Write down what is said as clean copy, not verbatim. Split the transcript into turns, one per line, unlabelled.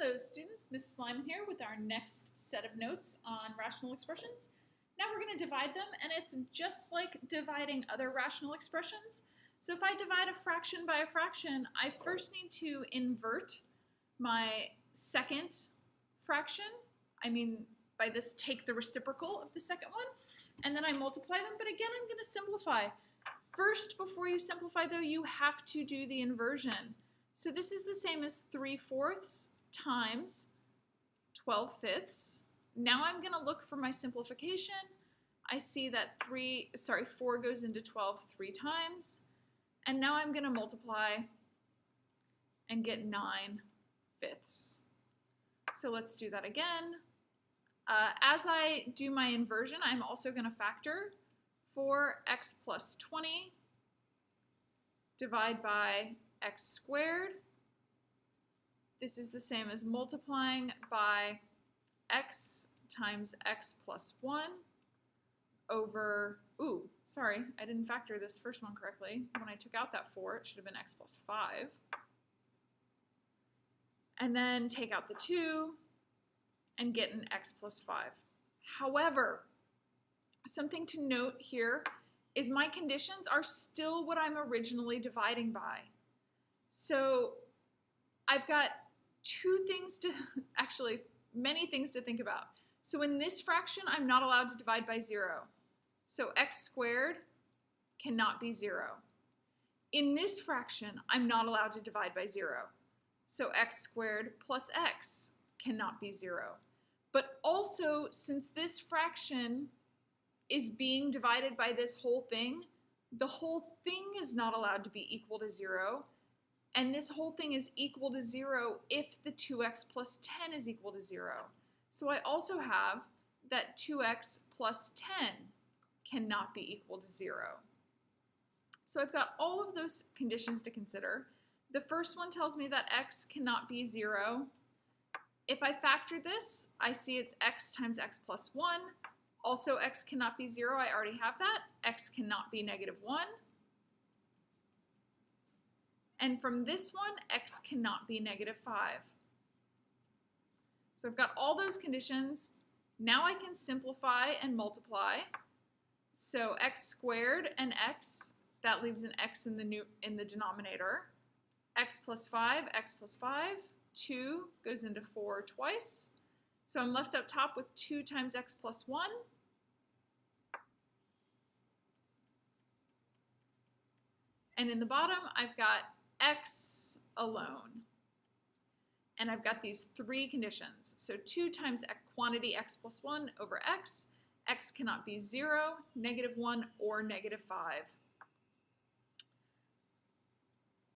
Hello students, Ms. Slyman here with our next set of notes on rational expressions. Now we're going to divide them, and it's just like dividing other rational expressions. So if I divide a fraction by a fraction, I first need to invert my second fraction. I mean, by this, take the reciprocal of the second one, and then I multiply them, but again, I'm going to simplify. First, before you simplify though, you have to do the inversion. So this is the same as 3/4 times 12/5. Now I'm going to look for my simplification. I see that 4 goes into 12 3 times. And now I'm going to multiply and get 9/5. So let's do that again. As I do my inversion, I'm also going to factor 4x plus 20 divide by x squared. This is the same as multiplying by x times x plus 1 over, sorry, I didn't factor this first one correctly. When I took out that 4, it should have been x plus 5. And then take out the 2 and get an x plus 5. However, something to note here is my conditions are still what I'm originally dividing by. So I've got many things to think about. So in this fraction, I'm not allowed to divide by 0. So x squared cannot be 0. In this fraction, I'm not allowed to divide by 0. So x squared plus x cannot be 0. But also, since this fraction is being divided by this whole thing, the whole thing is not allowed to be equal to 0. And this whole thing is equal to 0 if the 2x plus 10 is equal to 0. So I also have that 2x plus 10 cannot be equal to 0. So I've got all of those conditions to consider. The first one tells me that x cannot be 0. If I factor this, I see it's x times x plus 1. Also, x cannot be 0. I already have that. X cannot be negative 1. And from this one, x cannot be negative 5. So I've got all those conditions. Now I can simplify and multiply. So x squared and x, that leaves an x in the denominator. X plus 5, 2 goes into 4 twice. So I'm left up top with 2 times x plus 1. And in the bottom, I've got x alone. And I've got these 3 conditions. So 2 times quantity x plus 1 over x. X cannot be 0, negative 1, or negative 5.